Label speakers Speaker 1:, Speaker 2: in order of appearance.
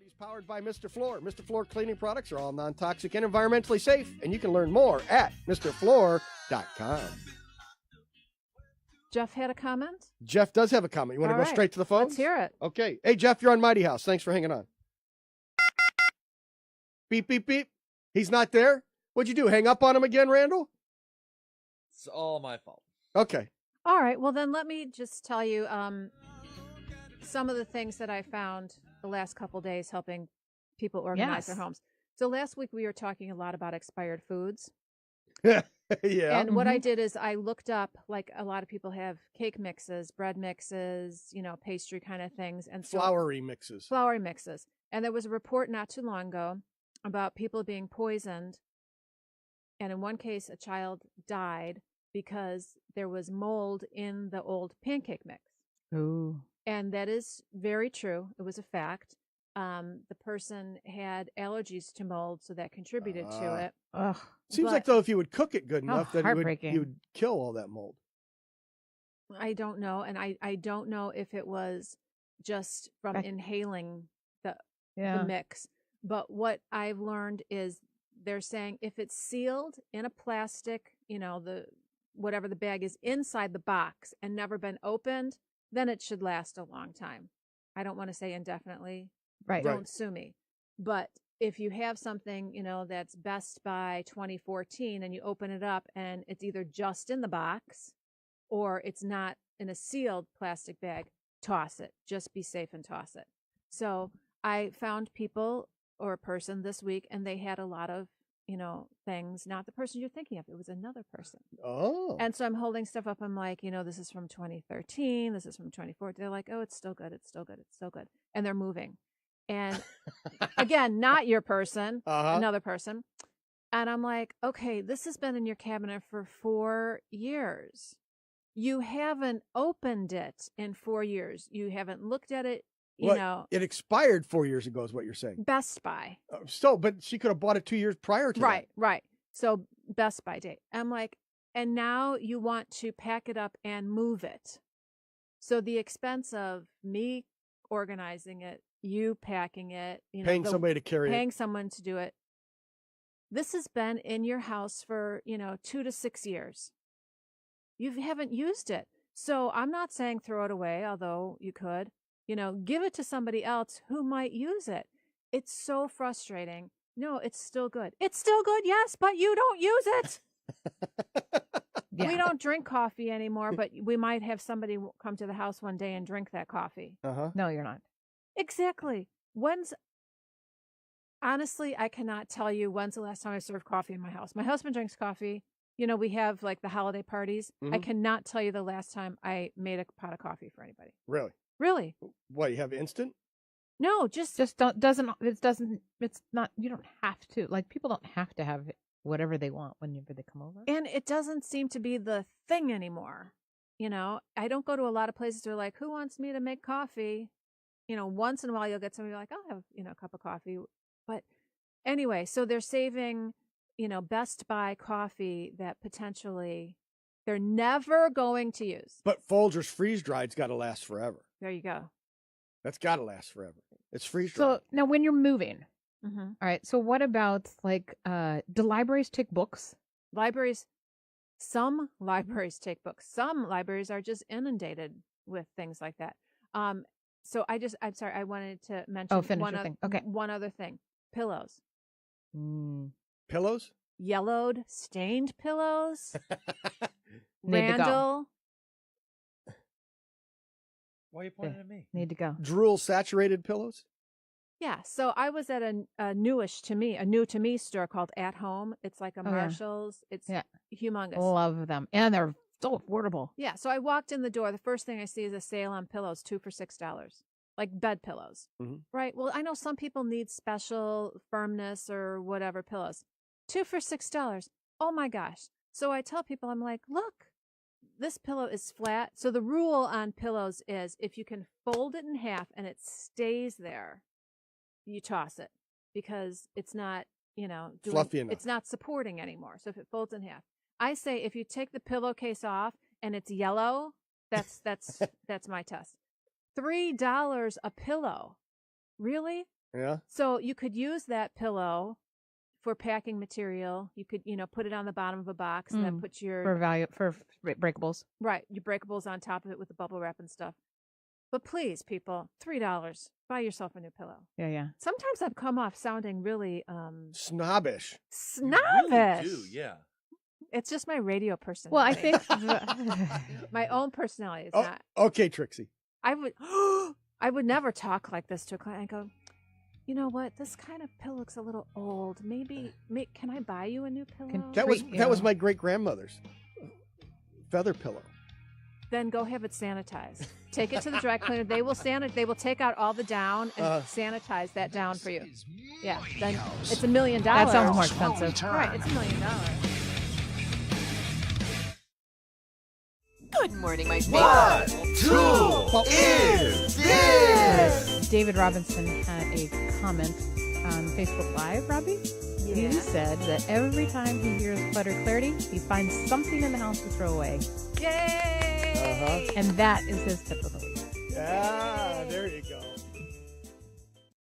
Speaker 1: Properties powered by Mr. Floor. Mr. Floor cleaning products are all non-toxic and environmentally safe, and you can learn more at MrFloor.com.
Speaker 2: Jeff had a comment?
Speaker 1: Jeff does have a comment. You want to go straight to the phone?
Speaker 2: Let's hear it.
Speaker 1: Okay. Hey, Jeff, you're on Mighty House. Thanks for hanging on. Beep, beep, beep. He's not there? What'd you do? Hang up on him again, Randall?
Speaker 3: It's all my fault.
Speaker 1: Okay.
Speaker 2: All right. Well, then let me just tell you some of the things that I found the last couple days helping people organize their homes. So last week we were talking a lot about expired foods.
Speaker 1: Yeah.
Speaker 2: And what I did is I looked up, like a lot of people have cake mixes, bread mixes, pastry kind of things. And so,
Speaker 1: Floury mixes.
Speaker 2: And there was a report not too long ago about people being poisoned. And in one case, a child died because there was mold in the old pancake mix.
Speaker 4: Ooh.
Speaker 2: And that is very true. It was a fact. The person had allergies to mold, so that contributed to it.
Speaker 4: Ugh.
Speaker 1: Seems like, though, if you would cook it good enough, then
Speaker 4: heartbreaking.
Speaker 1: you would kill all that mold.
Speaker 2: I don't know. And I don't know if it was just from inhaling the mix. But what I've learned is they're saying if it's sealed in a plastic, whatever the bag is inside the box and never been opened, then it should last a long time. I don't want to say indefinitely.
Speaker 4: Right.
Speaker 2: Don't sue me. But if you have something, that's Best By 2014 and you open it up and it's either just in the box or it's not in a sealed plastic bag, toss it. Just be safe and toss it. So I found people or a person this week and they had a lot of, things, not the person you're thinking of. It was another person.
Speaker 1: Oh.
Speaker 2: And so I'm holding stuff up. I'm like, this is from 2013. This is from 2014. They're like, oh, it's still good. It's still good. It's still good. And they're moving. And again, not your person, another person. And I'm like, okay, this has been in your cabinet for 4 years. You haven't opened it in 4 years. You haven't looked at it.
Speaker 1: It expired 4 years ago is what you're saying.
Speaker 2: Best Buy.
Speaker 1: But she could have bought it 2 years prior to that.
Speaker 2: Right. So Best Buy date. I'm like, and now you want to pack it up and move it. So the expense of me organizing it, you packing it,
Speaker 1: paying somebody to carry it,
Speaker 2: paying someone to do it. This has been in your house for, 2 to 6 years. You haven't used it. So I'm not saying throw it away, although you could. Give it to somebody else who might use it. It's so frustrating. No, it's still good. It's still good, yes, but you don't use it. We don't drink coffee anymore, but we might have somebody come to the house one day and drink that coffee.
Speaker 4: No, you're not.
Speaker 2: Exactly. Honestly, I cannot tell you when's the last time I served coffee in my house. My husband drinks coffee. We have like the holiday parties. I cannot tell you the last time I made a pot of coffee for anybody.
Speaker 1: Really? What, you have instant?
Speaker 2: No,
Speaker 4: it's not, you don't have to. Like, people don't have to have whatever they want whenever they come over.
Speaker 2: And it doesn't seem to be the thing anymore. I don't go to a lot of places where like, who wants me to make coffee? Once in a while you'll get somebody like, I'll have, a cup of coffee. But anyway, so they're saving, Best Buy coffee that potentially they're never going to use.
Speaker 1: But Folgers freeze-dried's got to last forever.
Speaker 2: There you go.
Speaker 1: That's got to last forever. It's freeze-dried.
Speaker 4: So now when you're moving,
Speaker 2: all
Speaker 4: right, so what about like, do libraries take books?
Speaker 2: Some libraries take books. Some libraries are just inundated with things like that. So I'm sorry, I wanted to mention one other thing. Pillows.
Speaker 1: Pillows?
Speaker 2: Yellowed, stained pillows.
Speaker 4: Need to go.
Speaker 2: Randall.
Speaker 3: Why are you pointing at me?
Speaker 4: Need to go.
Speaker 1: Drool saturated pillows?
Speaker 2: Yeah. So I was at a new to me store called At Home. It's like a Marshall's. It's humongous.
Speaker 4: Love them. And they're so affordable.
Speaker 2: Yeah. So I walked in the door. The first thing I see is a sale on pillows, 2 for $6. Like bed pillows. Right. Well, I know some people need special firmness or whatever pillows. 2 for $6. Oh my gosh. So I tell people, I'm like, look, this pillow is flat. So the rule on pillows is if you can fold it in half and it stays there, you toss it because it's not,
Speaker 1: fluffy enough.
Speaker 2: It's not supporting anymore. So if it folds in half, I say if you take the pillowcase off and it's yellow, that's my test. $3 a pillow. Really?
Speaker 1: Yeah.
Speaker 2: So you could use that pillow for packing material. You could, put it on the bottom of a box and then put your
Speaker 4: for breakables.
Speaker 2: Right, your breakables on top of it with the bubble wrap and stuff. But please, people, $3, buy yourself a new pillow.
Speaker 4: Yeah.
Speaker 2: Sometimes I've come off sounding really
Speaker 1: Snobbish.
Speaker 2: snobbish.
Speaker 3: You really do, yeah.
Speaker 2: It's just my radio personality.
Speaker 4: Well, I think
Speaker 2: my own personality is not.
Speaker 1: Okay, Trixie.
Speaker 2: I would never talk like this to a client. I go, you know what? This kind of pillow looks a little old. Can I buy you a new pillow?
Speaker 1: That was my great grandmother's feather pillow.
Speaker 2: Then go have it sanitized. Take it to the dry cleaner. They will They will take out all the down and sanitize that down for you. Yeah, then it's $1 million.
Speaker 4: that sounds more expensive.
Speaker 2: Right, it's $1 million.
Speaker 5: Good morning, my
Speaker 6: What tool is this?
Speaker 4: David Robinson had a comment on Facebook Live, Robbie.
Speaker 2: Yeah.
Speaker 4: He said that every time he hears Clutter Clarity, he finds something in the house to throw away.
Speaker 2: Yay!
Speaker 4: And that is his tip of the week.
Speaker 1: Yeah, there you go.